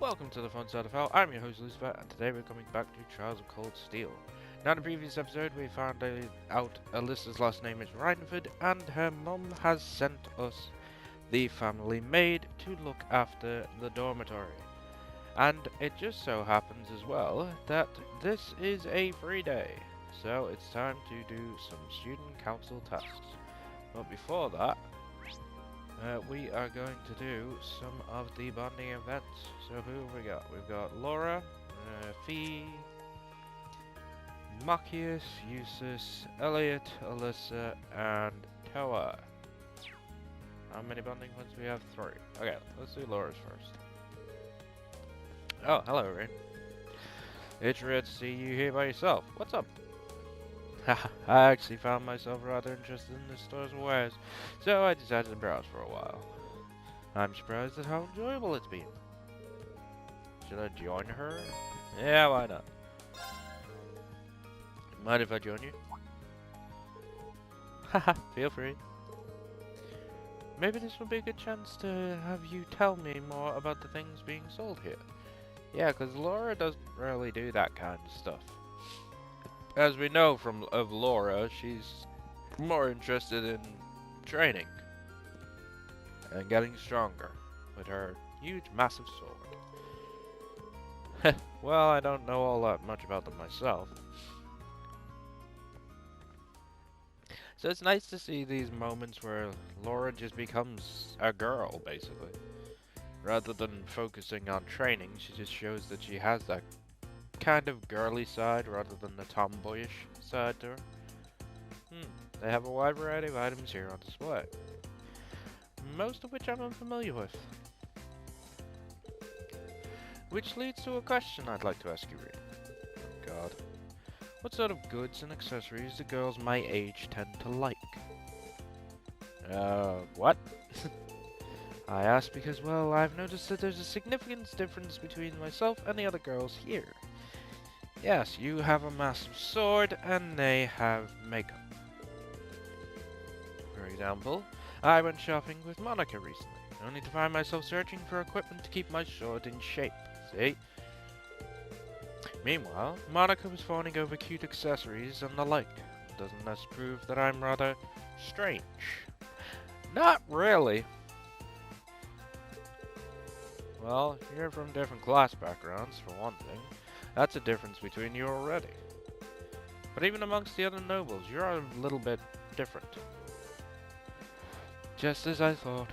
welcome to the fun side of hell. I'm your host Lucifer, and today we're coming back to Trials of Cold Steel. Now, in the previous episode, we found out Alyssa's last name is Reinford, and her mum has sent us the family maid to look after the dormitory. And it just so happens as well that this is a free day, so it's time to do some student council tasks. But before that, we are going to do some of the bonding events. So who have we got? We've got Laura, Fee, Machias, Eustace, Elliot, Alyssa, and Toa. How many bonding points do we have? 3. Okay, let's do Laura's first. Oh, hello, Rean. It's rare to see you here by yourself. What's up? I actually found myself rather interested in the store's wares, so I decided to browse for a while. I'm surprised at how enjoyable it's been. Should I join her? Yeah, why not? Mind if I join you? Haha, feel free. Maybe this will be a good chance to have you tell me more about the things being sold here. Yeah, because Laura doesn't really do that kind of stuff. As we know of Laura, she's more interested in training and getting stronger with her huge, massive sword. Well, I don't know all that much about them myself. So it's nice to see these moments where Laura just becomes a girl, basically. Rather than focusing on training, she just shows that she has that kind of girly side rather than the tomboyish side to her. They have a wide variety of items here on display, most of which I'm unfamiliar with. Which leads to a question I'd like to ask you, Rean. Oh god. What sort of goods and accessories do girls my age tend to like? What? I ask because, well, I've noticed that there's a significant difference between myself and the other girls here. Yes, you have a massive sword, and they have makeup. For example, I went shopping with Monica recently, only to find myself searching for equipment to keep my sword in shape, see? Meanwhile, Monica was fawning over cute accessories and the like. Doesn't this prove that I'm rather strange? Not really. Well, you're from different class backgrounds, for one thing. That's a difference between you already. But even amongst the other nobles, you're a little bit different. Just as I thought.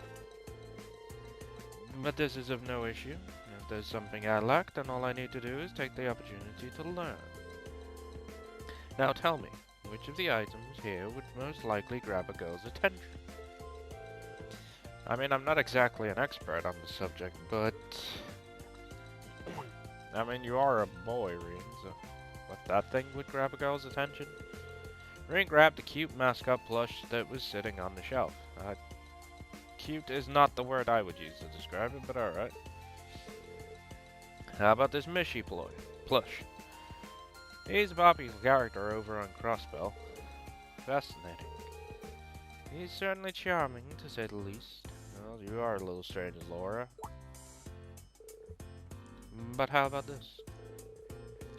But this is of no issue. If there's something I lack, then all I need to do is take the opportunity to learn. Now tell me, which of the items here would most likely grab a girl's attention? I mean, I'm not exactly an expert on the subject, but I mean, you are a boy, Rean, so what, that thing would grab a girl's attention? Rean grabbed the cute mascot plush that was sitting on the shelf. Cute is not the word I would use to describe it, but alright. How about this Mishy plush? He's a popular character over on Crossbell. Fascinating. He's certainly charming, to say the least. Well, you are a little strange, Laura. But how about this?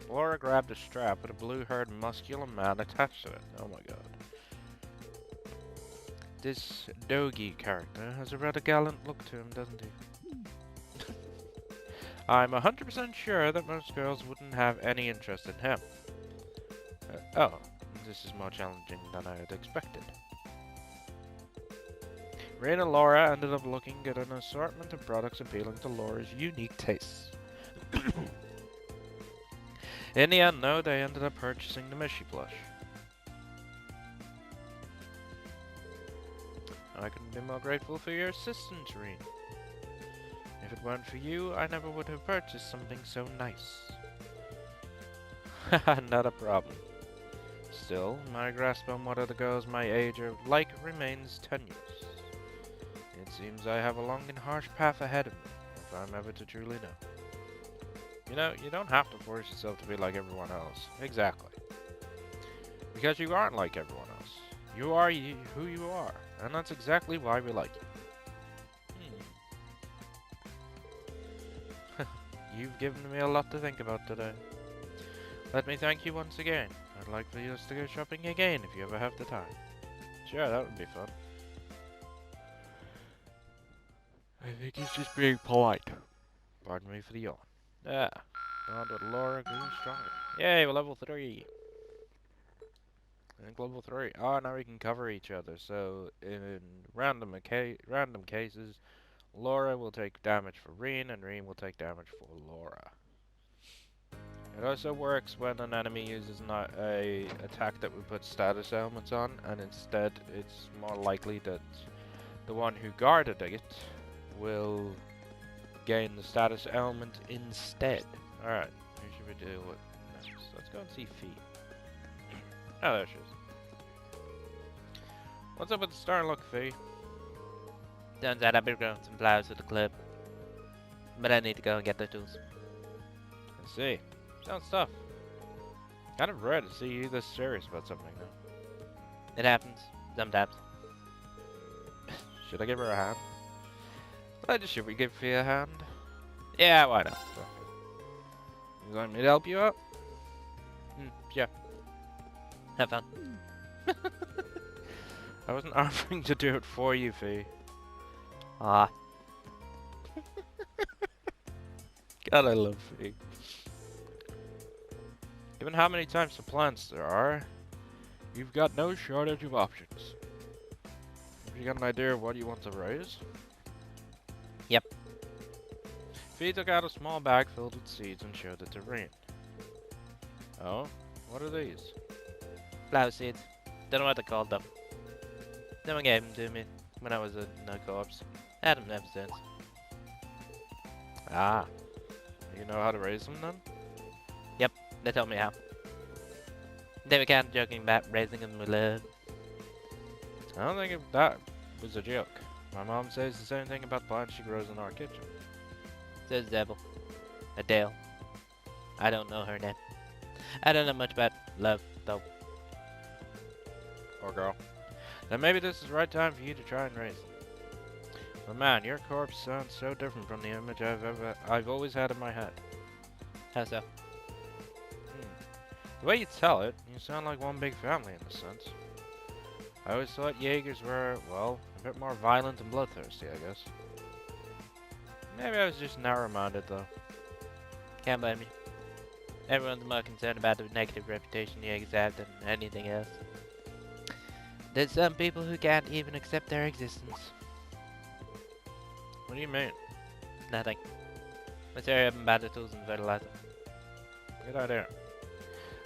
Laura grabbed a strap with a blue-haired muscular man attached to it. Oh my god. This Dogi character has a rather gallant look to him, doesn't he? I'm 100% sure that most girls wouldn't have any interest in him. Oh, this is more challenging than I had expected. Rean and Laura ended up looking at an assortment of products appealing to Laura's unique tastes. In the end, though, they ended up purchasing the Mishy plush. I couldn't be more grateful for your assistance, Rean. If it weren't for you, I never would have purchased something so nice. Haha, not a problem. Still, my grasp on what other girls my age are like remains tenuous. It seems I have a long and harsh path ahead of me, if I'm ever to truly know. You know, you don't have to force yourself to be like everyone else. Exactly. Because you aren't like everyone else. You are who you are, and that's exactly why we like you. you've given me a lot to think about today. Let me thank you once again. I'd like for us to go shopping again if you ever have the time. Sure, that would be fun. I think he's just being polite. Pardon me for the yawn. Ah, on with Laura grew stronger. Yay, we're level 3. I think level 3. Oh, now we can cover each other. So, in random cases, Laura will take damage for Rean, and Rean will take damage for Laura. It also works when an enemy uses not a attack that would put status elements on, and instead it's more likely that the one who guarded it will gain the status element instead. Alright, who should we deal with next? Let's go and see Fee. Oh, there she is. What's up with the star look, Fee? Turns out I've been growing some flowers at the club. But I need to go and get the tools. I see. Sounds tough. Kind of rare to see you this serious about something, though. It happens. Sometimes. Should I give her a hand? Should we give Fee a hand? Yeah, why not? You want me to help you out? Sure. Have fun. I wasn't offering to do it for you, Fee. Ah. God, I love Fee. Given how many types of plants there are, you've got no shortage of options. Have you got an idea of what you want to raise? Yep. Fee took out a small bag filled with seeds and showed it to Rean. Oh? What are these? Flower seeds. Don't know what they're called though. Someone gave them to me when I was a no corpse. Had them ever since. Ah. You know how to raise them then? Yep, they told me how. They were kind of joking about raising them with love. I don't think that was a joke. My mom says the same thing about plants she grows in our kitchen. Says Devil. Adele. I don't know her name. I don't know much about love, though. Or girl. Then maybe this is the right time for you to try and raise them. But man, your corpse sounds so different from the image I've always had in my head. How so? The way you tell it, you sound like one big family in a sense. I always thought Jaegers were, well, a bit more violent and bloodthirsty, I guess. Maybe I was just narrow-minded, though. Can't blame you. Everyone's more concerned about the negative reputation the Jaegers have than anything else. There's some people who can't even accept their existence. What do you mean? Nothing. Let's hurry up and buy the tools and fertilizer. Good idea.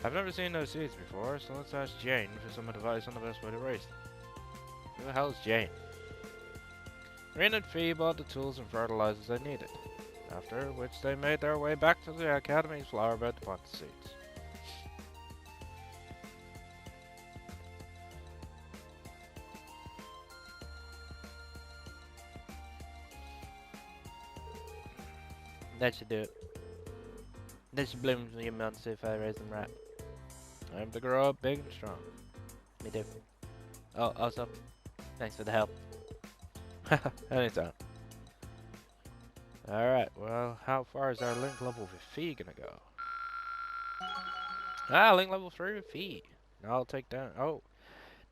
I've never seen those seeds before, so let's ask Jane for some advice on the best way to raise them. Who the hell is Jane? Rean and Fee bought the tools and fertilizers they needed, after which they made their way back to the Academy's flower bed to plant the seeds. That should do it. They should bloom for your months if I raise them right. I have to grow up big and strong. Me too. Oh, also, thanks for the help. Anytime. Alright, well, how far is our link level with Fee gonna go? Ah, link level 3 with Fee. Now I'll take down. Oh,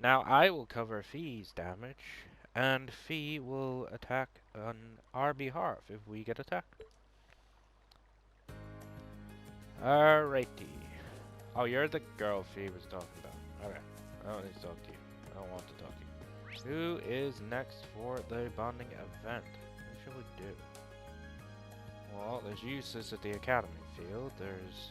now I will cover Fee's damage, and Fee will attack on our behalf if we get attacked. Alrighty. Oh, you're the girl Fee was talking about. Okay. I don't need to talk to you. I don't want to talk to you. Who is next for the bonding event? What should we do? Well, there's Eustace at the Academy field. There's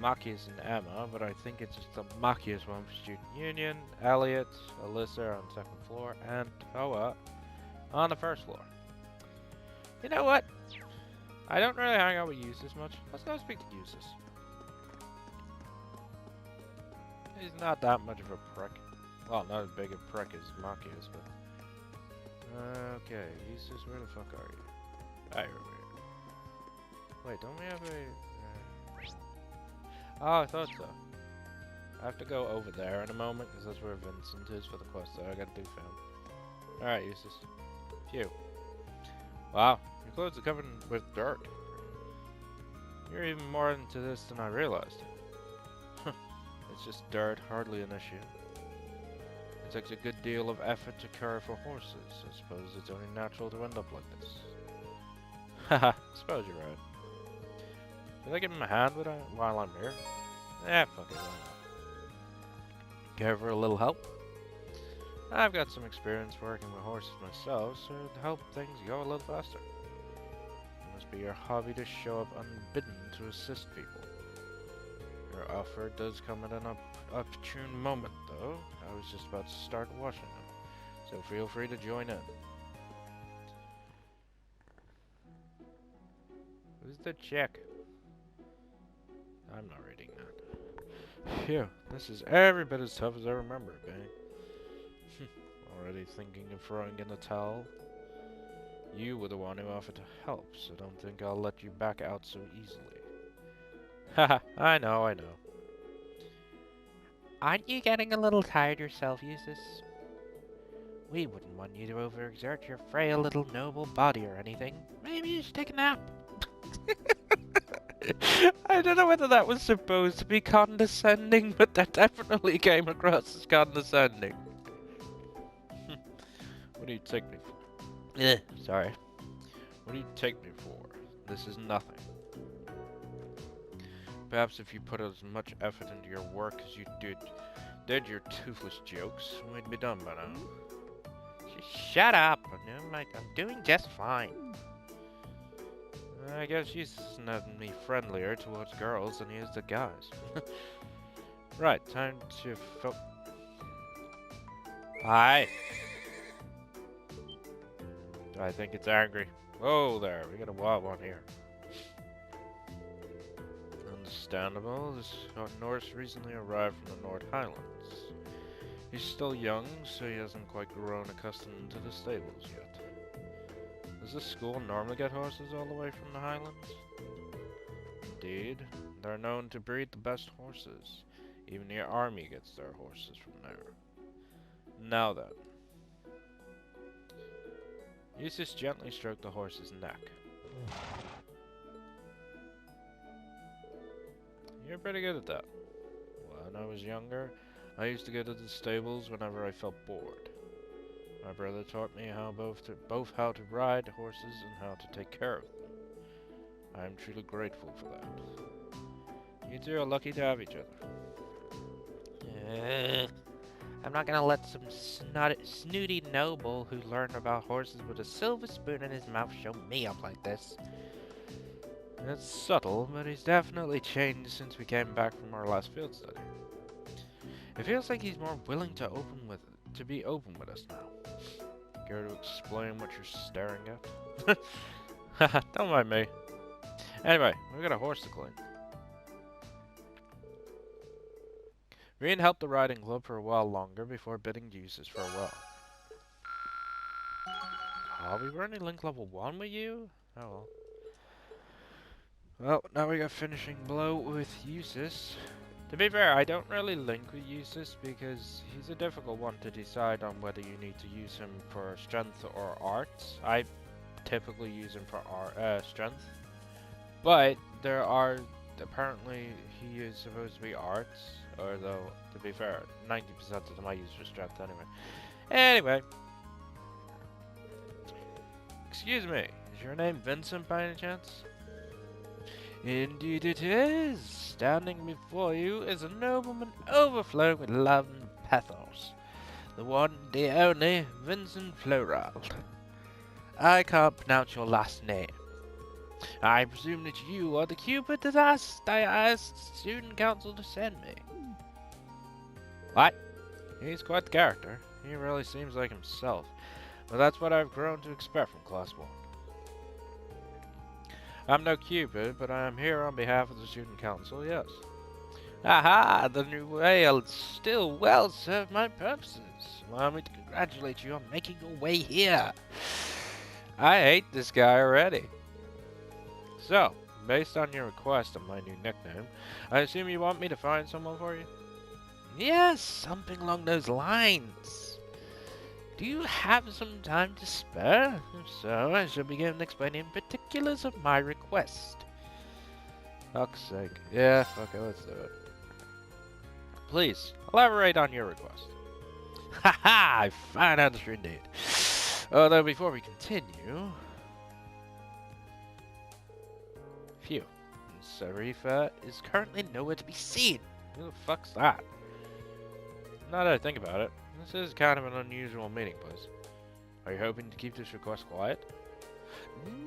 Machias and Emma, but I think it's just the Machias one for Student Union. Elliot, Alyssa on the second floor, and Toa on the first floor. You know what? I don't really hang out with Eustace much. Let's go speak to Eustace. He's not that much of a prick. Well, not as big a prick as Maki is, but... Okay, Eustace, where the fuck are you? Ah, you're over here. Wait, don't we have a... Oh, I thought so. I have to go over there in a moment, because that's where Vincent is for the quest that I gotta do for him. Alright, Eustace. Phew. Wow, your clothes are covered with dirt. You're even more into this than I realized. It's just dirt, hardly an issue. It takes a good deal of effort to care for horses. I suppose it's only natural to end up like this. Haha, suppose you're right. Should I give him a hand with it while I'm here? Fuck it, why not? Care for a little help? I've got some experience working with horses myself, so to help things go a little faster. It must be your hobby to show up unbidden to assist people. Your offer does come at an opportune moment, though. I was just about to start washing them, so feel free to join in. Who's the chick? I'm not reading that. Phew, this is every bit as tough as I remember it being. Already thinking of throwing in the towel? You were the one who offered to help, so don't think I'll let you back out so easily. Haha, I know. Aren't you getting a little tired yourself, Eustace? We wouldn't want you to overexert your frail little noble body or anything. Maybe you should take a nap. I don't know whether that was supposed to be condescending, but that definitely came across as condescending. What do you take me for? Sorry. What do you take me for? This is nothing. Perhaps if you put as much effort into your work as you did your toothless jokes, we'd be done by now. Shut up! I'm doing just fine. I guess he's not any friendlier towards girls than he is to guys. Right, time to Hi! I think it's angry. Whoa there, we got a wild one here. Understandable, this Norse recently arrived from the North Highlands. He's still young, so he hasn't quite grown accustomed to the stables yet. Does this school normally get horses all the way from the Highlands? Indeed, they're known to breed the best horses. Even the army gets their horses from there. Now then. Eustace gently stroked the horse's neck. You're pretty good at that. When I was younger, I used to go to the stables whenever I felt bored. My brother taught me both how to ride horses and how to take care of them. I am truly grateful for that. You two are lucky to have each other. I'm not gonna let some snooty noble who learned about horses with a silver spoon in his mouth show me up like this. It's subtle, but he's definitely changed since we came back from our last field study. It feels like he's more willing to be open with us now. Care to explain what you're staring at? Haha, don't mind me. Anyway, we got a horse to clean. Rean helped the riding club for a while longer before bidding Eustace farewell. Oh, we were only link level 1 with you? Oh well. Well, now we got finishing blow with Eustace. To be fair, I don't really link with Eustace because he's a difficult one to decide on whether you need to use him for strength or arts. I typically use him for strength. But there are, apparently he is supposed to be arts, although to be fair, 90% of them I use for strength anyway. Anyway. Excuse me, is your name Vincent by any chance? Indeed it is. Standing before you is a nobleman overflowing with love and pathos. The one, the only, Vincent Florald. I can't pronounce your last name. I presume that you are the Cupid that I asked student council to send me. What? He's quite the character. He really seems like himself. But that's what I've grown to expect from Class 1. I'm no Cupid, but I am here on behalf of the student council, yes. Aha! The new whale still well served my purposes. Allow me to congratulate you on making your way here. I hate this guy already. So, based on your request of my new nickname, I assume you want me to find someone for you? Yes, something along those lines. Do you have some time to spare? If so, I shall begin explaining particulars of my request. Fuck's sake. Yeah, fuck it, let's do it. Please, elaborate on your request. Haha, a fine answer indeed. Although before we continue... Phew. Sarifa is currently nowhere to be seen. Who the fuck's that? Now that I think about it, this is kind of an unusual meeting place. Are you hoping to keep this request quiet?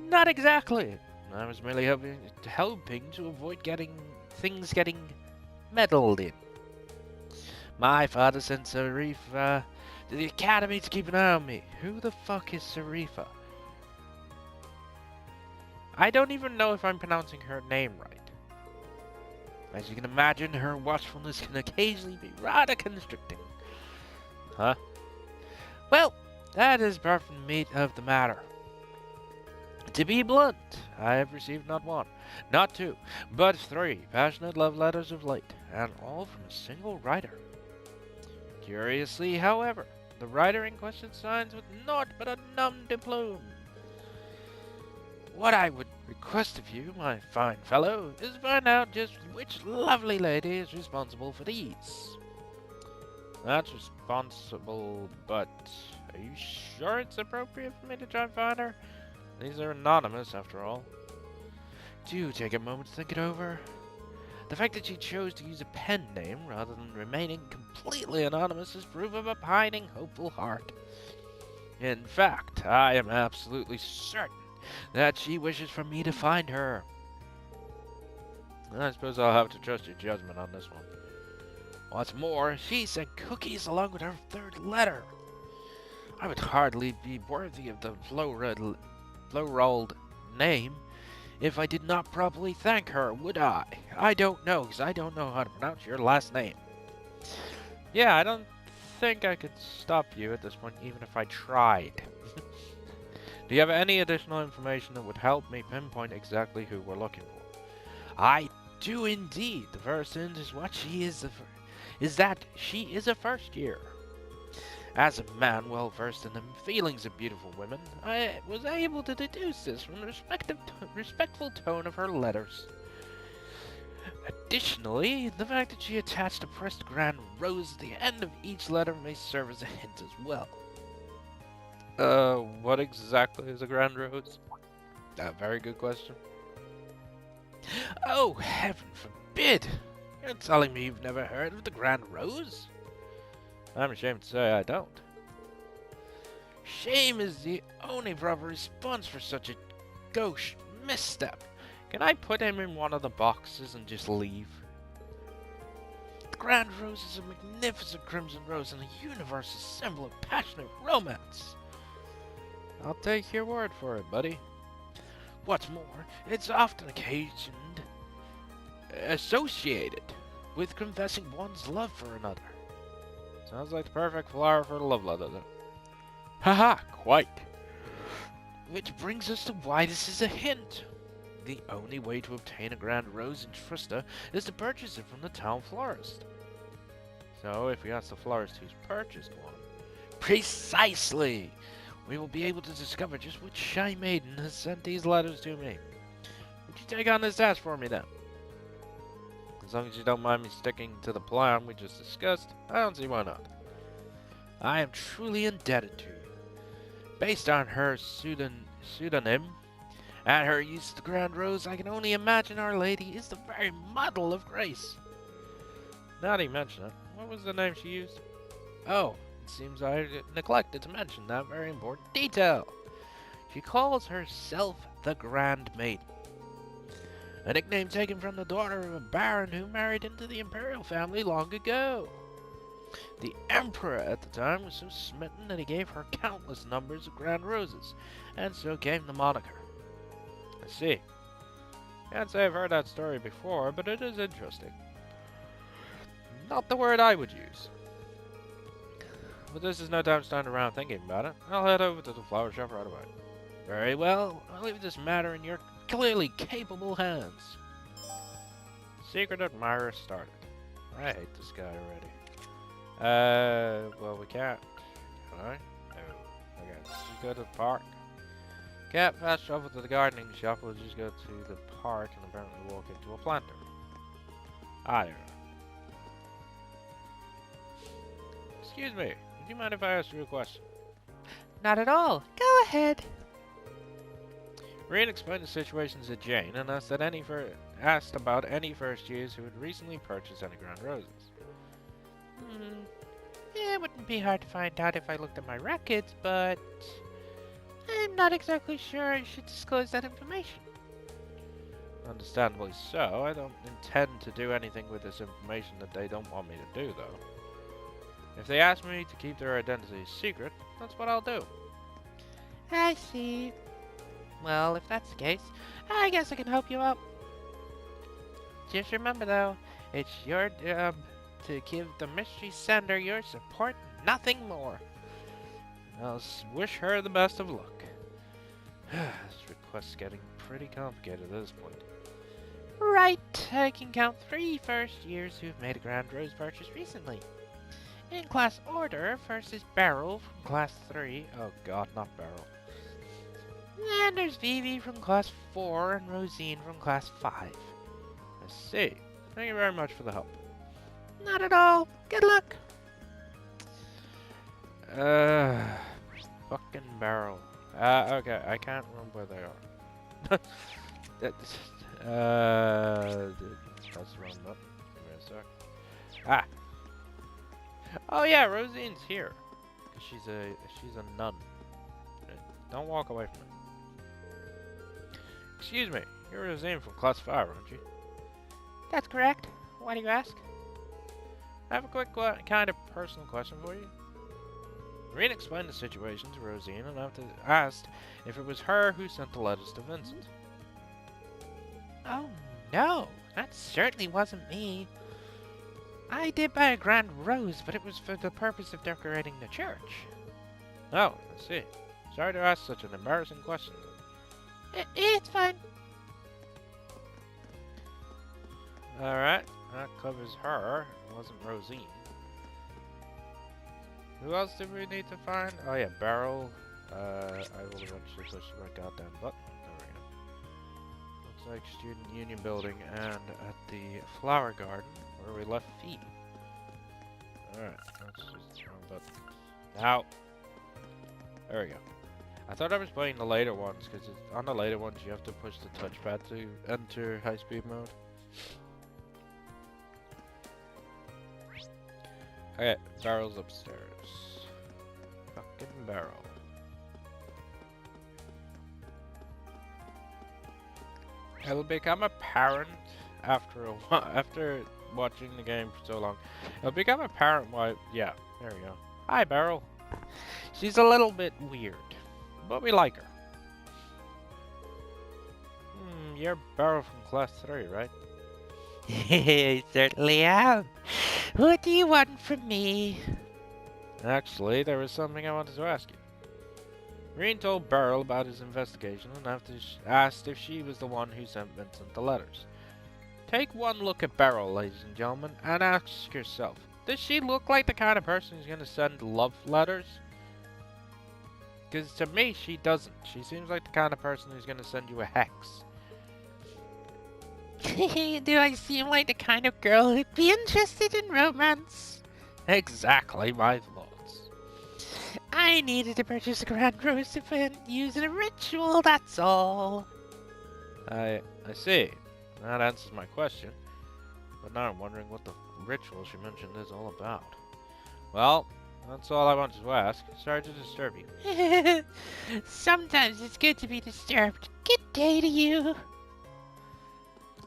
Not exactly. I was merely hoping to avoid things getting meddled in. My father sent Sarifa to the academy to keep an eye on me. Who the fuck is Sarifa? I don't even know if I'm pronouncing her name right. As you can imagine, her watchfulness can occasionally be rather constricting. Huh? Well, that is part from the meat of the matter. To be blunt, I have received not one, not two, but 3 passionate love letters of late, and all from a single writer. Curiously, however, the writer in question signs with naught but a nom de plume. What I would request of you, my fine fellow, is find out just which lovely lady is responsible for these. That's responsible, but are you sure it's appropriate for me to try and find her? These are anonymous, after all. Do take a moment to think it over. The fact that she chose to use a pen name rather than remaining completely anonymous is proof of a pining, hopeful heart. In fact, I am absolutely certain that she wishes for me to find her. I suppose I'll have to trust your judgment on this one. What's more, she sent cookies along with her 3rd letter. I would hardly be worthy of the flow-rolled name if I did not properly thank her, would I? I don't know, because I don't know how to pronounce your last name. Yeah, I don't think I could stop you at this point, even if I tried. Do you have any additional information that would help me pinpoint exactly who we're looking for? I do indeed. The first hint is what she is that she is a first year. As a man well versed in the feelings of beautiful women, I was able to deduce this from the respectful tone of her letters. Additionally, the fact that she attached a pressed grand rose at the end of each letter may serve as a hint as well. What exactly is a grand rose? Very good question. Oh, heaven forbid! You're telling me you've never heard of the grand rose? I'm ashamed to say I don't. Shame is the only proper response for such a gauche misstep. Can I put him in one of the boxes and just leave? The grand rose is a magnificent crimson rose and a universal symbol of passionate romance. I'll take your word for it, buddy. What's more, it's often associated with confessing one's love for another. Sounds like the perfect flower for a love letter, then. Haha, quite. Which brings us to why this is a hint. The only way to obtain a grand rose in Trista is to purchase it from the town florist. So, if we ask the florist who's purchased one... Precisely! We will be able to discover just which shy maiden has sent these letters to me. Would you take on this task for me, then? As long as you don't mind me sticking to the plan we just discussed, I don't see why not. I am truly indebted to you. Based on her pseudonym and her use of the grand rose, I can only imagine Our Lady is the very model of grace. Now that you mention it, what was the name she used? Oh, it seems I neglected to mention that very important detail. She calls herself the Grand Maiden. A nickname taken from the daughter of a baron who married into the imperial family long ago. The emperor at the time was so smitten that he gave her countless numbers of grand roses, and so came the moniker. I see. Can't say I've heard that story before, but it is interesting. Not the word I would use. But this is no time to stand around thinking about it. I'll head over to the flower shop right away. Very well, I'll leave this matter in your clearly capable hands. Secret admirer started. I hate this guy already. Well, we can't. Can I? No. Okay, let's just go to the park. Can't fast travel to the gardening shop, we'll just go to the park and apparently walk into a planter. Ah, there. Excuse me, would you mind if I ask you a question? Not at all. Go ahead. Rean explained the situation to Jane and asked about any first years who had recently purchased any grand roses. It wouldn't be hard to find out if I looked at my records, but I'm not exactly sure I should disclose that information. Understandably so, I don't intend to do anything with this information that they don't want me to do, though. If they ask me to keep their identity secret, that's what I'll do. I see. Well, if that's the case, I guess I can help you out. Just remember, though, it's your job to give the mystery sender your support, nothing more. I'll wish her the best of luck. This request's getting pretty complicated at this point. Right, I can count 3 first years who've made a grand rose purchase recently. In class order, first is Beryl from class 3. Oh god, not Beryl. Then there's Vivi from class 4 and Rosine from class 5. I see. Thank you very much for the help. Not at all. Good luck. Fucking Beryl. Okay, I can't remember where they are. That's the wrong button. Give me a sec. Ah! Oh yeah, Rosine's here. She's a nun. Don't walk away from it. Excuse me, you're Rosine from class 5, aren't you? That's correct. Why do you ask? I have a quick kind of personal question for you. Rean explained the situation to Rosine and asked if it was her who sent the letters to Vincent. Oh no, that certainly wasn't me. I did buy a grand rose, but it was for the purpose of decorating the church. Oh, I see. Sorry to ask such an embarrassing question. It's fine. Alright, that covers her. It wasn't Rosine. Who else did we need to find? Oh yeah, Beryl. I will eventually push my goddamn button. There we go. Looks like Student Union Building and at the Flower Garden where we left Phoebe. Alright, let's just wrong button. Now. There we go. I thought I was playing the later ones because on the later ones you have to push the touchpad to enter high speed mode. Okay, Beryl's upstairs. Fucking Beryl. It'll become apparent after a while, after watching the game for so long. It'll become apparent why. Yeah, there we go. Hi, Beryl. She's a little bit weird, but we like her. You're Beryl from class 3, right? I certainly am. What do you want from me? Actually, there was something I wanted to ask you. Rean told Beryl about his investigation and asked if she was the one who sent Vincent the letters. Take one look at Beryl, ladies and gentlemen, and ask yourself, does she look like the kind of person who's going to send love letters? Because to me, she doesn't. She seems like the kind of person who's going to send you a hex. Do I seem like the kind of girl who'd be interested in romance? Exactly my thoughts. I needed to purchase a grand rose event using a ritual, that's all. I see. That answers my question. But now I'm wondering what the ritual she mentioned is all about. Well, that's all I wanted to ask. Sorry to disturb you. Sometimes it's good to be disturbed. Good day to you.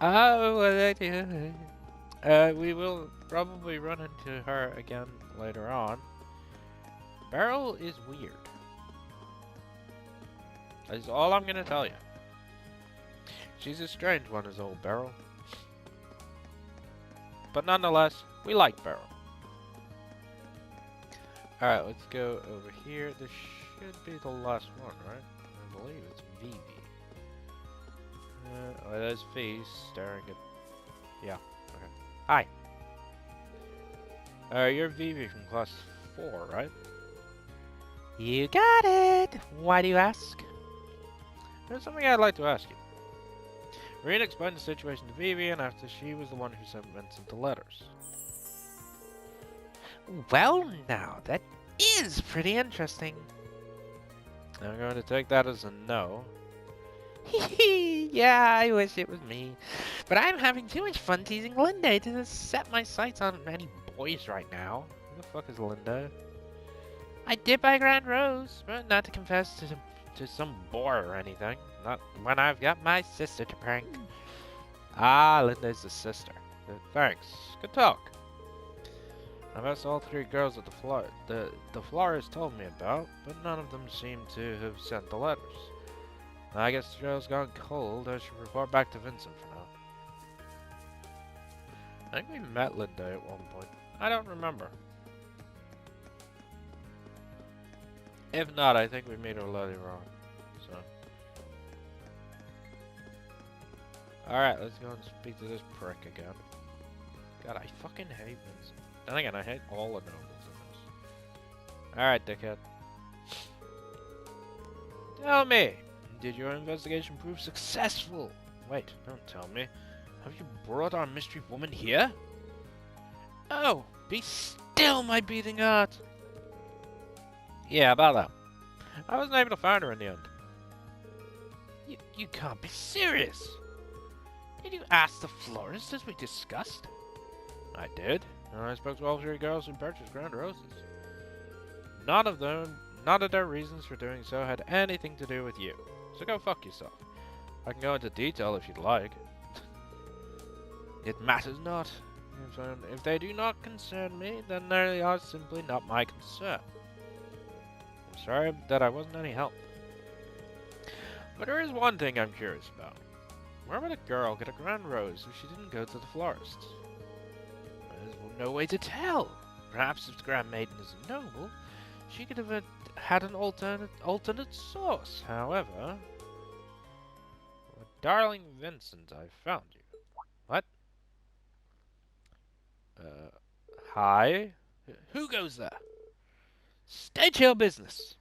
Oh, what I do? We will probably run into her again later on. Beryl is weird. That's all I'm gonna tell you. She's a strange one, is old Beryl. But nonetheless, we like Beryl. Alright, let's go over here. This should be the last one, right? I believe it's Vivi. Oh, there's Face staring at... Yeah, okay. Hi. You're Vivi from class 4, right? You got it. Why do you ask? There's something I'd like to ask you. Rean explained the situation to Vivian after she was the one who sent Vincent the letters. Well, now, that is pretty interesting. I'm going to take that as a no. Yeah, I wish it was me. But I'm having too much fun teasing Linda to set my sights on any boys right now. Who the fuck is Linda? I did buy Grand Rose, but not to confess To some bore or anything. not when I've got my sister to prank. Ah, Linda's the sister. Thanks. Good talk. I've asked all three girls at the florist told me about, but none of them seem to have sent the letters. I guess the trail's gone cold. I should report back to Vincent for now. I think we met Linda at one point. I don't remember. If not, I think we meet her later on. So. Alright, let's go and speak to this prick again. God, I fucking hate Vincent. Then again, I hate all the nobles in this. Alright, dickhead. Tell me, did your investigation prove successful? Wait, don't tell me. Have you brought our mystery woman here? Oh, be still, my beating heart. Yeah, about that. I wasn't able to find her in the end. You can't be serious. Did you ask the florist as we discussed? I did. And I spoke to all three girls who purchased Grand Roses. None of their reasons for doing so had anything to do with you. So go fuck yourself. I can go into detail if you'd like. It matters not. If they do not concern me, then they are simply not my concern. I'm sorry that I wasn't any help. But there is one thing I'm curious about. Where would a girl get a Grand Rose if she didn't go to the florist's? There's no way to tell. Perhaps if the Grand Maiden is a noble, she could have had an alternate source. However, darling Vincent, I found you. What? Hi? Who goes there? State your business.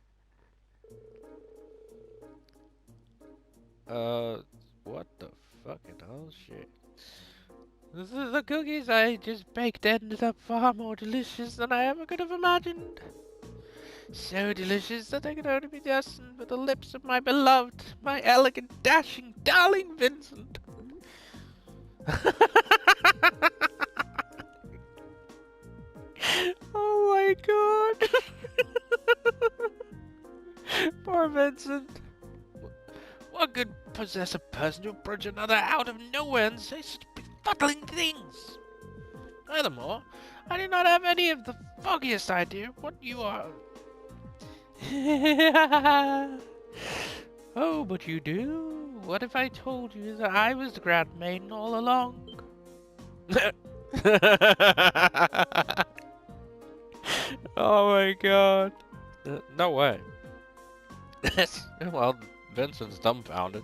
What the fucking hell shit? The cookies I just baked ended up far more delicious than I ever could have imagined. So delicious that they could only be destined for the lips of my beloved, my elegant, dashing, darling Vincent. Oh my god. Poor Vincent. What could possess a person to approach another out of nowhere and say such befuddling things? Furthermore, I do not have any of the foggiest idea what you are. Oh, but you do? What if I told you that I was the Grand Maiden all along? Oh my god. No way. Well, Vincent's dumbfounded.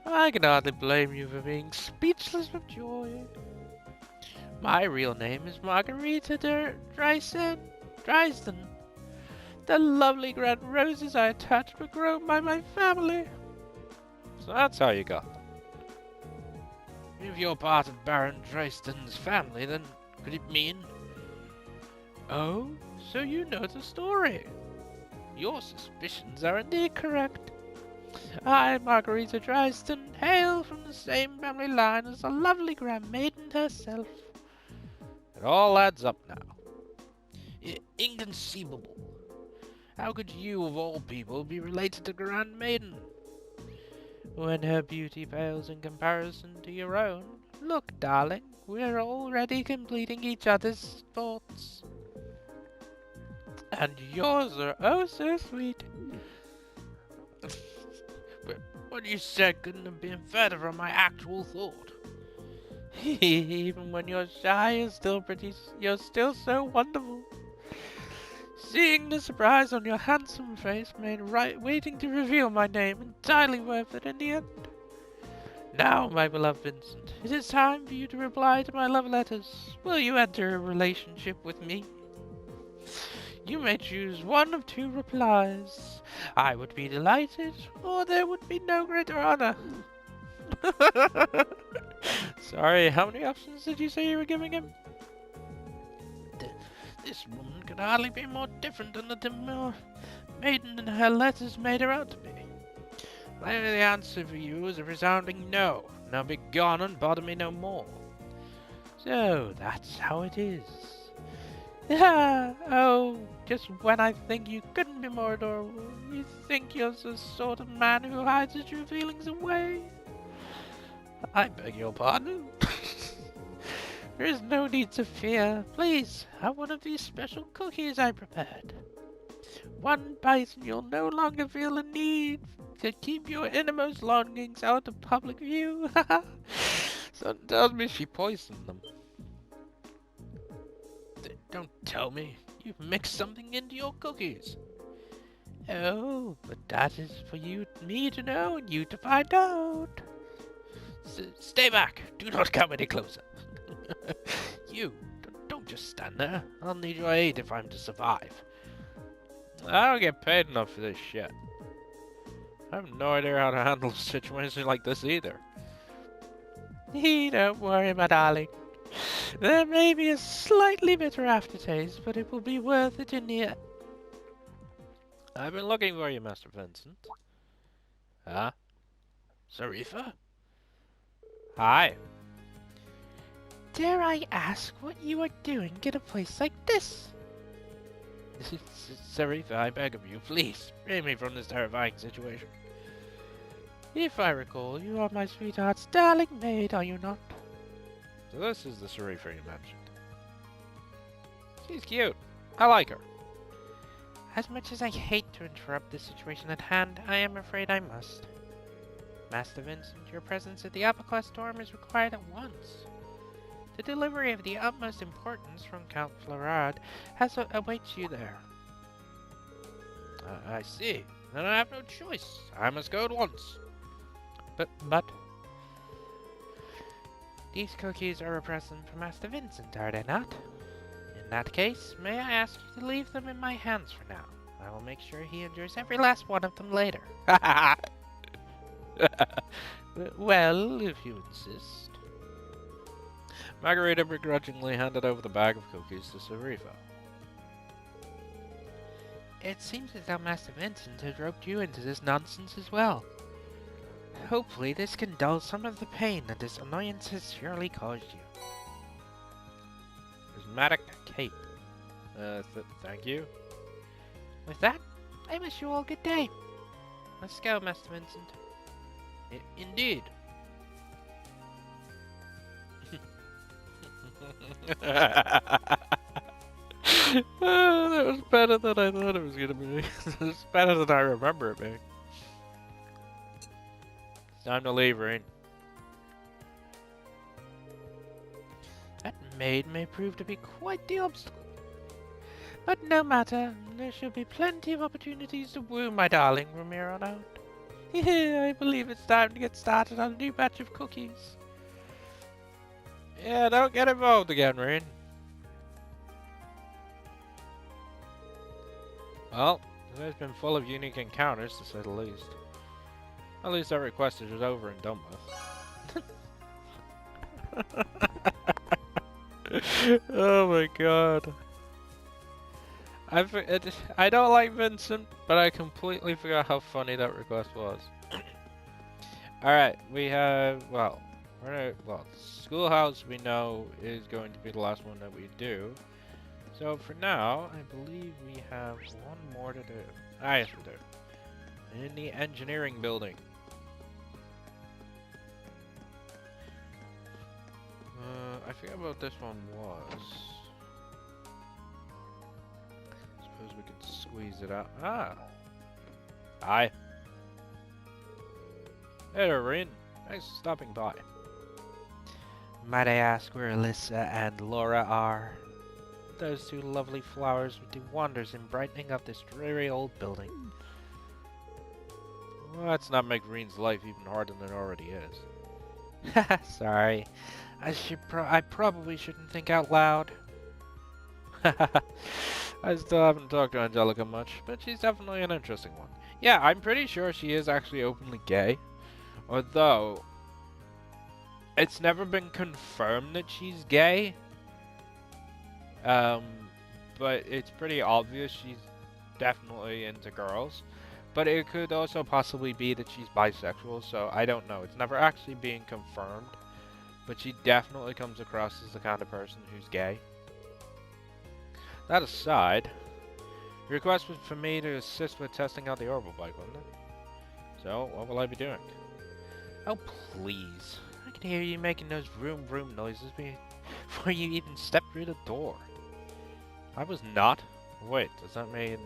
I can hardly blame you for being speechless with joy. My real name is Margarita Dresden. The lovely Grand Roses I attached were grown by my family. So that's how you got them. If you're part of Baron Dresden's family, then could it mean... Oh, so you know the story. Your suspicions are indeed correct. I, Margarita Dresden, hail from the same family line as the lovely Grand Maiden herself. It all adds up now. Inconceivable. How could you, of all people, be related to Grand Maiden? When her beauty pales in comparison to your own, look, darling, we're already completing each other's thoughts. And yours are oh so sweet. But what you said couldn't have been further from my actual thought. Even when you're shy, you're still so wonderful. Seeing the surprise on your handsome face made waiting to reveal my name entirely worth it in the end. Now, my beloved Vincent, it is time for you to reply to my love letters. Will you enter a relationship with me? You may choose one of two replies. I would be delighted, or there would be no greater honor. Sorry, how many options did you say you were giving him? This woman could hardly be more different than the demure maiden in her letters made her out to be. Finally, the answer for you is a resounding no. Now be gone and bother me no more. So, that's how it is. Oh, just when I think you couldn't be more adorable, you think you're the sort of man who hides his true feelings away. I beg your pardon? There is no need to fear. Please, have one of these special cookies I prepared. One bite and you'll no longer feel the need to keep your innermost longings out of public view. Someone tells me she poisoned them. Don't tell me you've mixed something into your cookies. Oh, but that is for me to know and you to find out. Stay back. Do not come any closer. You, don't just stand there. I'll need your aid if I'm to survive. I don't get paid enough for this shit. I have no idea how to handle a situation like this either. Don't worry, my darling. There may be a slightly bitter aftertaste, but it will be worth it in the end. I've been looking for you, Master Vincent. Huh? Sarifa? Hi. Dare I ask what you are doing in a place like this? Sarifa, I beg of you, please, free me from this terrifying situation. If I recall, you are my sweetheart's darling maid, are you not? So this is the Sarifa you mentioned. She's cute. I like her. As much as I hate to interrupt the situation at hand, I am afraid I must. Master Vincent, your presence at the upper class dorm is required at once. The delivery of the utmost importance from Count Florard awaits you there. I see. Then I have no choice. I must go at once. But... These cookies are a present from Master Vincent, are they not? In that case, may I ask you to leave them in my hands for now? I will make sure he enjoys every last one of them later. Well, if you insist. Margarita begrudgingly handed over the bag of cookies to Sarifa. It seems as though Master Vincent has roped you into this nonsense as well. Hopefully this can dull some of the pain that this annoyance has surely caused you. Prismatic cape. Thank you. With that, I wish you all good day. Let's go, Master Vincent. Indeed. That was better than I thought it was gonna be. It's better than I remember it being. It's time to leave, Rean. That maid may prove to be quite the obstacle. But no matter, there shall be plenty of opportunities to woo my darling from here on out. I believe it's time to get started on a new batch of cookies. Yeah, don't get involved again, Rean. Well, today's been full of unique encounters, to say the least. At least that request is over and done with. Oh my god. I don't like Vincent, but I completely forgot how funny that request was. Alright, we have, well, Schoolhouse we know is going to be the last one that we do. So for now, I believe we have one more to do. Ah, yes we do. In the engineering building. I forget what this one was. Suppose we can squeeze it out. Ah! Hi. Hey there, Rean. Thanks for stopping by. Might I ask where Alyssa and Laura are? Those two lovely flowers would do wonders in brightening up this dreary old building. Well, let's not make Rean's life even harder than it already is. Sorry. I probably shouldn't think out loud. I still haven't talked to Angelica much, but she's definitely an interesting one. Yeah, I'm pretty sure she is actually openly gay. Although, it's never been confirmed that she's gay. Um, but it's pretty obvious she's definitely into girls. But it could also possibly be that she's bisexual, so I don't know. It's never actually being confirmed. But she definitely comes across as the kind of person who's gay. That aside, your request was for me to assist with testing out the orbital bike, wasn't it? So, what will I be doing? Oh, please. I can hear you making those vroom vroom noises before you even stepped through the door. I was not. Wait, does that mean...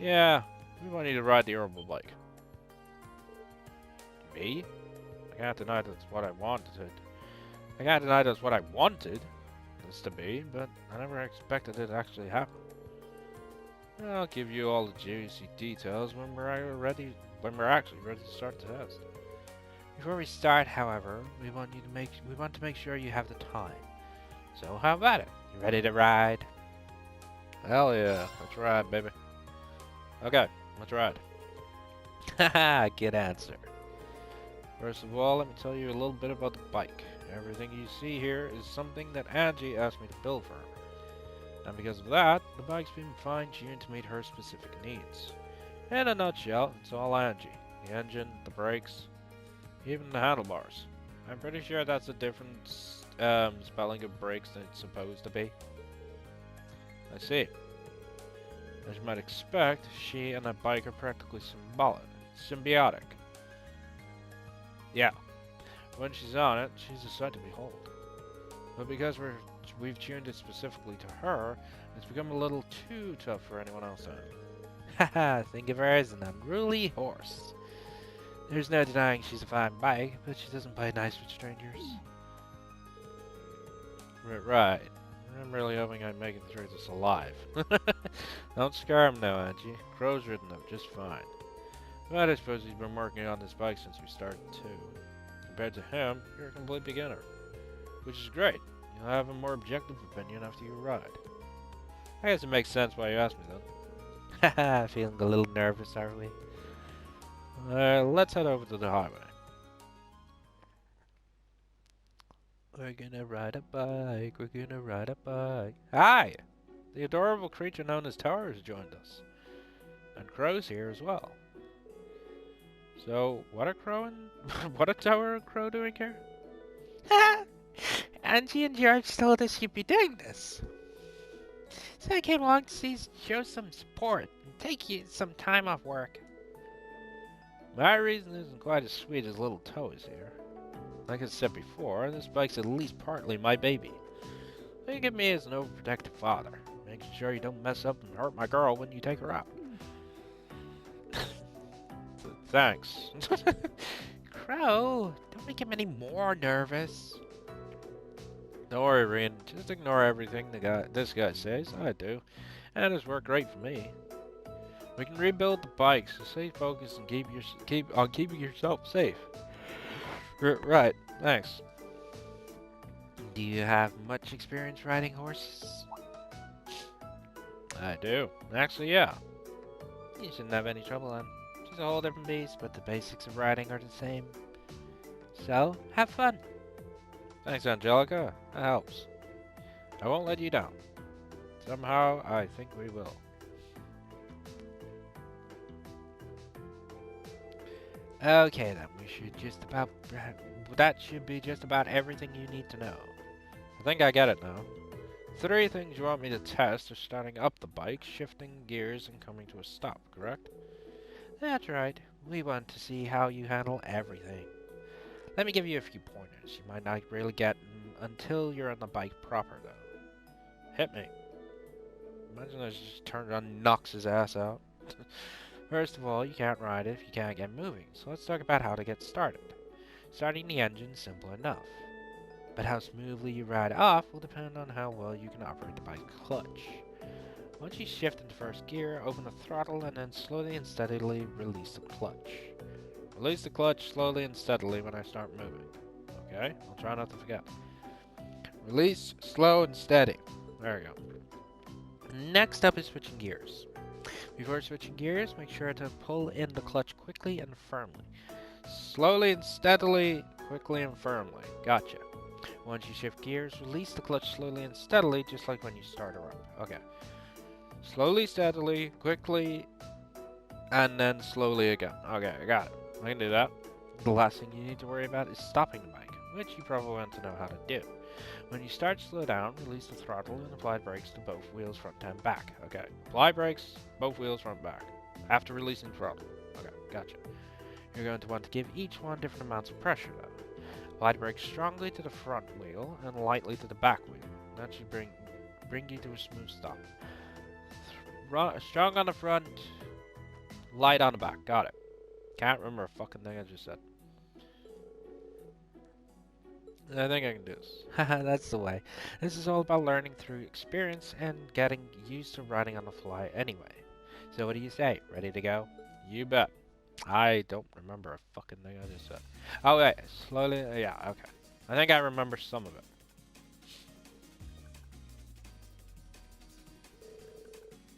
Yeah, we want you to ride the orbital bike. Me? I can't deny that's what I wanted. I can't deny that's what I wanted this to be, but I never expected it to actually happen. I'll give you all the juicy details when we're actually ready to start the test. Before we start, however, we want to make sure you have the time. So how about it? You ready to ride? Hell yeah, let's ride, baby. Okay, let's ride. Haha, good answer. First of all, let me tell you a little bit about the bike. Everything you see here is something that Angie asked me to build for her. And because of that, the bike's been fine-tuned to meet her specific needs. In a nutshell, it's all Angie. The engine, the brakes, even the handlebars. I'm pretty sure that's a different spelling of brakes than it's supposed to be. I see. As you might expect, she and a bike are practically symbiotic. Yeah, when she's on it, she's a sight to behold. But because we've tuned it specifically to her, it's become a little too tough for anyone else to handle. Haha, think of her as an unruly horse. There's no denying she's a fine bike, but she doesn't play nice with strangers. Right. I'm really hoping I make it through this alive. Don't scare him now, Angie. Crow's ridden them just fine. But I suppose he's been working on this bike since we started too. Compared to him, you're a complete beginner. Which is great. You'll have a more objective opinion after you ride. I guess it makes sense why you asked me then. Haha, feeling a little nervous, are we? Let's head over to the highway. We're gonna ride a bike, we're gonna ride a bike. Hi! The adorable creature known as Tower has joined us. And Crow's here as well. So, what are Tower and Crow doing here? Angie and George told us you'd be doing this. So I came along to show some support and take you some time off work. My reason isn't quite as sweet as little Toa's here. Like I said before, this bike's at least partly my baby. Think of me as an overprotective father, making sure you don't mess up and hurt my girl when you take her out. Thanks. Crow, don't make him any more nervous. Don't worry, Rean. Just ignore everything this guy says. I do. And it's worked great for me. We can rebuild the bike, so stay focused and keeping yourself safe. Right. Thanks. Do you have much experience riding horses? I do. Actually, yeah. You shouldn't have any trouble then. She's a whole different beast, but the basics of riding are the same. So, have fun. Thanks, Angelica. That helps. I won't let you down. Somehow, I think we will. Okay then, that should be just about everything you need to know. I think I get it now. 3 things you want me to test are starting up the bike, shifting gears, and coming to a stop, correct? That's right. We want to see how you handle everything. Let me give you a few pointers. You might not really get until you're on the bike proper, though. Hit me. Imagine I just turned around and knocks his ass out. First of all, you can't ride it if you can't get moving, so let's talk about how to get started. Starting the engine is simple enough, but how smoothly you ride off will depend on how well you can operate the bike's clutch. Once you shift into first gear, open the throttle and then slowly and steadily release the clutch. Release the clutch slowly and steadily when I start moving. Okay, I'll try not to forget. Release, slow and steady. There we go. Next up is switching gears. Before switching gears, make sure to pull in the clutch quickly and firmly. Slowly and steadily, quickly and firmly. Gotcha. Once you shift gears, release the clutch slowly and steadily, just like when you start her up. Okay. Slowly, steadily, quickly, and then slowly again. Okay, I got it. I can do that. The last thing you need to worry about is stopping the bike, which you probably want to know how to do. When you start to slow down, release the throttle and apply brakes to both wheels front and back. Okay, apply brakes, both wheels front and back, after releasing throttle. Okay, gotcha. You're going to want to give each one different amounts of pressure though. Apply the brakes strongly to the front wheel and lightly to the back wheel. That should bring you to a smooth stop. Strong on the front, light on the back. Got it. Can't remember a fucking thing I just said. I think I can do this. Haha, that's the way. This is all about learning through experience and getting used to riding on the fly anyway. So what do you say? Ready to go? You bet. I don't remember a fucking thing I just said. Oh wait, slowly, yeah, okay. I think I remember some of it.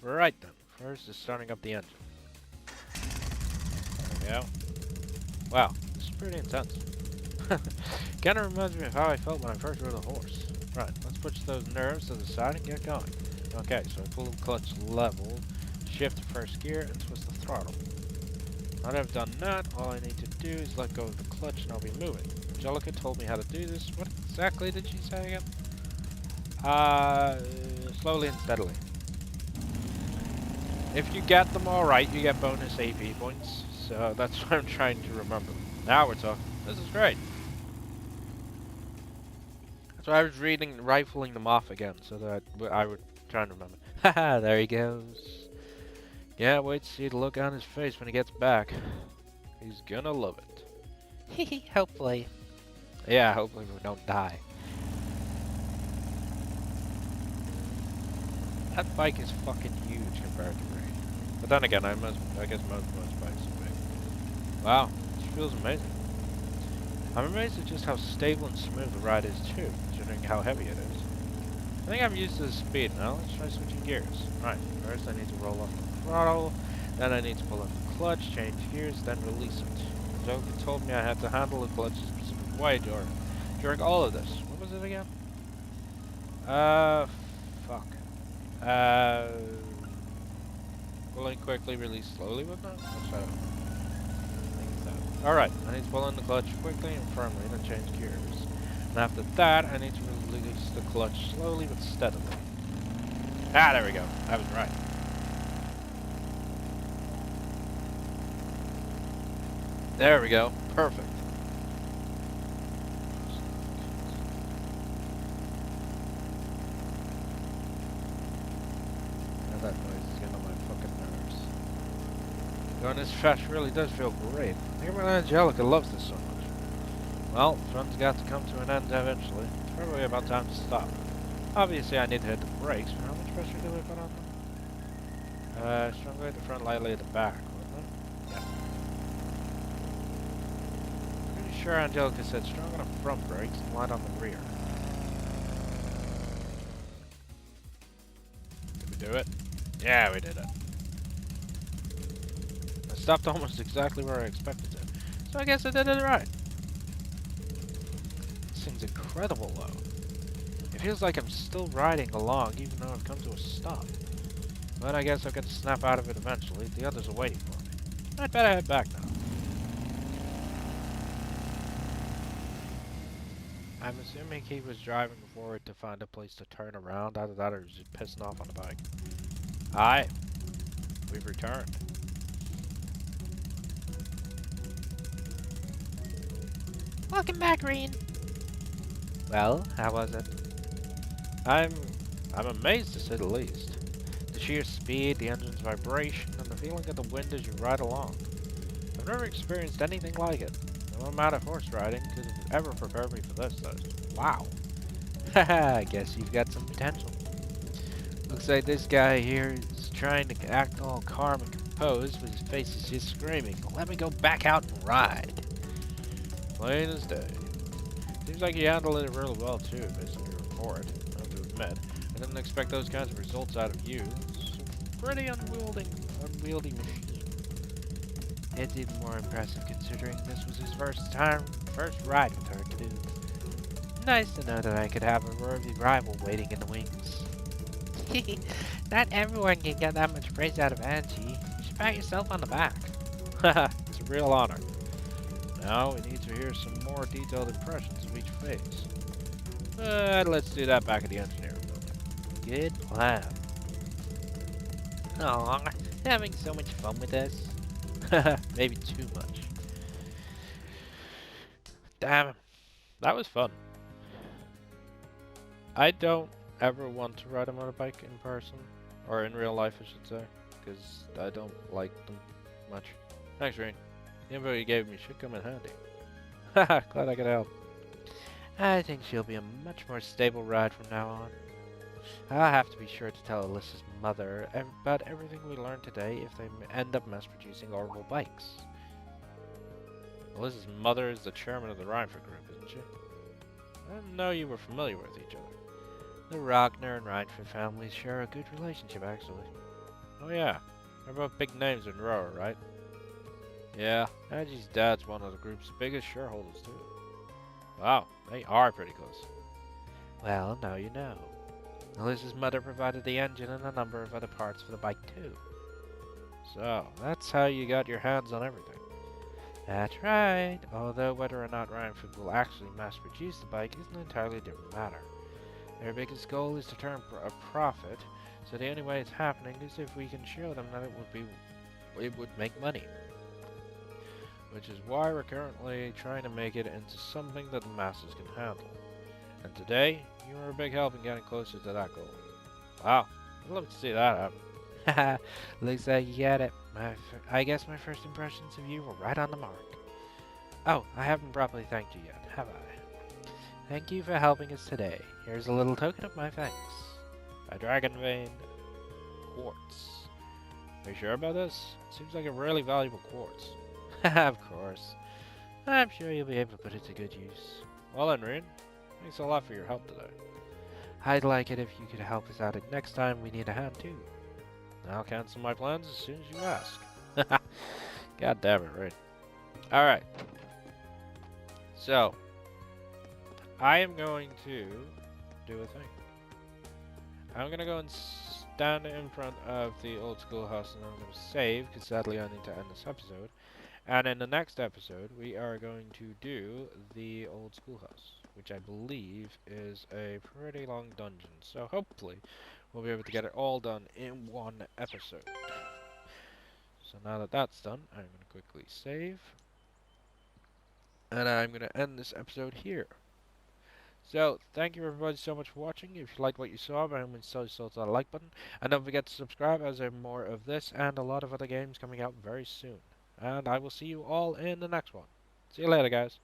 Right then, first is starting up the engine. There we go. Wow, this is pretty intense. Kinda reminds me of how I felt when I first rode a horse. Right, let's push those nerves to the side and get going. Okay, so I pull the clutch level, shift to first gear, and twist the throttle. Now that I've done that, all I need to do is let go of the clutch and I'll be moving. Angelica told me how to do this. What exactly did she say again? Slowly and steadily. If you get them all right, you get bonus AP points. So that's what I'm trying to remember. Now we're talking. This is great. So I was rifling them off again, so that I would try and remember. Haha, there he goes. Yeah, wait to see the look on his face when he gets back. He's gonna love it. Hehe, hopefully. Yeah, hopefully we don't die. That bike is fucking huge compared to me. But then again, I guess most bikes are big. Wow, this feels amazing. I'm amazed at just how stable and smooth the ride is too, considering how heavy it is. I think I'm used to the speed now. Let's try switching gears. Right, first I need to roll off the throttle, then I need to pull up the clutch, change gears, then release it. Joker told me I had to handle the clutch a specific way during all of this. What was it again? Fuck. Pulling quickly, release slowly with that? Let's try that. Alright, I need to pull in the clutch quickly and firmly, then change gears. And after that, I need to release the clutch slowly but steadily. Ah, there we go. I was right. There we go. Perfect. Now that noise is getting on my fucking nerves. Going this fast really does feel great. I think my Angelica loves this so much. Well, the fun's got to come to an end eventually. It's probably about time to stop. Obviously, I need to hit the brakes, but how much pressure do we put on them? Strongly at the front, lightly at the back, wasn't it? Yeah. Pretty sure Angelica said strong on the front brakes and light on the rear. Did we do it? Yeah, we did it. I stopped almost exactly where I expected to, so I guess I did it right. This thing's incredible though. It feels like I'm still riding along even though I've come to a stop. But I guess I'll get to snap out of it eventually. The others are waiting for me. I'd better head back now. I'm assuming he was driving forward to find a place to turn around. Either that or he was just pissing off on the bike. Hi. We've returned. Welcome back, Rean. Well, how was it? I'm amazed to say the least. The sheer speed, the engine's vibration, and the feeling of the wind as you ride along. I've never experienced anything like it. No amount of horse riding could have ever prepared me for this, though. Wow. Haha, I guess you've got some potential. Looks like this guy here is trying to act all calm and composed, but his face is just screaming, "Let me go back out and ride." Plain as day. Seems like you handled it really well too, based on your report, I have to admit. I Didn't expect those kinds of results out of you. It's a pretty unwieldy machine. It's even more impressive considering this was his first ride with her, too. Nice to know that I could have a worthy rival waiting in the wings. Not everyone can get that much praise out of Angie. You should pat yourself on the back. Haha, it's a real honor. Now we need to hear some more detailed impressions of each phase. Let's do that back at the engineering building. Good plan. Aw, having so much fun with this. Maybe too much. Damn, that was fun. I don't ever want to ride a motorbike in person, or in real life I should say, because I don't like them much. Thanks, Rean. The info you gave me should come in handy. Haha, glad I could help. I think she'll be a much more stable ride from now on. I'll have to be sure to tell Alyssa's mother about everything we learned today if they end up mass-producing orbital bikes. Alyssa's mother is the chairman of the Reinford group, isn't she? I didn't know you were familiar with each other. The Ragnar and Reinford families share a good relationship, actually. Oh yeah, they're both big names in Rower, right? Yeah, Angie's dad's one of the group's biggest shareholders too. Wow, they are pretty close. Well, now you know. Alyssa's mother provided the engine and a number of other parts for the bike, too. So, that's how you got your hands on everything. That's right, although whether or not Reinford will actually mass-produce the bike is an entirely different matter. Their biggest goal is to turn a profit, so the only way it's happening is if we can show them that it would make money. Which is why we're currently trying to make it into something that the masses can handle. And today, you were a big help in getting closer to that goal. Wow, I'd love to see that happen. Haha, looks like you get it. I guess my first impressions of you were right on the mark. Oh, I haven't properly thanked you yet, have I? Thank you for helping us today. Here's a little token of my thanks. A dragon vein quartz. Are you sure about this? It seems like a really valuable quartz. Of course. I'm sure you'll be able to put it to good use. Well then, Rean, thanks a lot for your help today. I'd like it if you could help us out next time we need a hand too. I'll cancel my plans as soon as you ask. God damn it, Rean. Alright. So, I am going to do a thing. I'm going to go and stand in front of the old schoolhouse and I'm going to save, because sadly I need to end this episode. And in the next episode, we are going to do the old schoolhouse, which I believe is a pretty long dungeon. So hopefully, we'll be able to get it all done in one episode. So now that that's done, I'm going to quickly save. And I'm going to end this episode here. So, thank you everybody so much for watching. If you liked what you saw, by all means, so that like button. And don't forget to subscribe as there are more of this and a lot of other games coming out very soon. And I will see you all in the next one. See you later, guys.